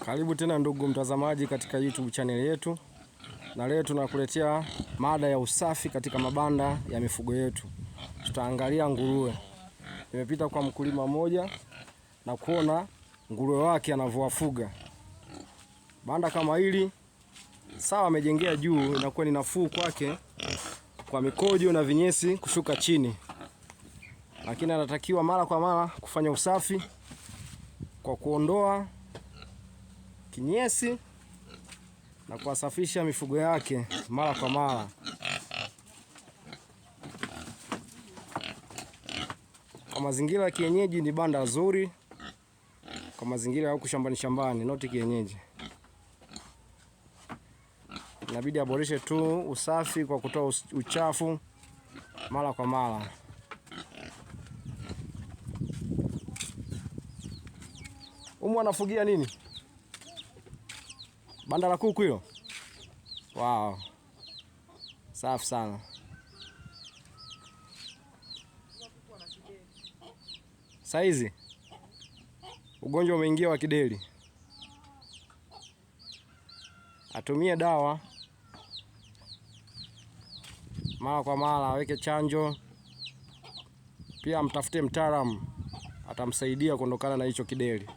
Karibu tena ndugu mtazamaji katika YouTube channel yetu, na leo tunakuletea mada ya usafi katika mabanda ya mifugo yetu. Tutaangalia nguruwe. Nimepita kwa mkulima mmoja na kuona nguruwe wake anavyowafuga. Banda kama hili sawa, amejengea juu, inakuwa ni nafuu kwake kwa mikojo na vinyesi kushuka chini, lakini anatakiwa mara kwa mara kufanya usafi kwa kuondoa kinyesi na kuwasafisha mifugo yake mara kwa mara. Kwa mazingira ya kienyeji ni banda zuri, kwa mazingira ya huku shambani noti kienyeji. Inabidi aboreshe tu usafi kwa kutoa uchafu mara kwa mara. Anafugia nini? Banda la kuku hilo? Wow. Safi sana. Saizi ugonjwa umeingia wa kideri. Atumie dawa mara kwa mara, aweke chanjo. Pia mtafute mtaalamu atamsaidia kuondokana na hicho kideri.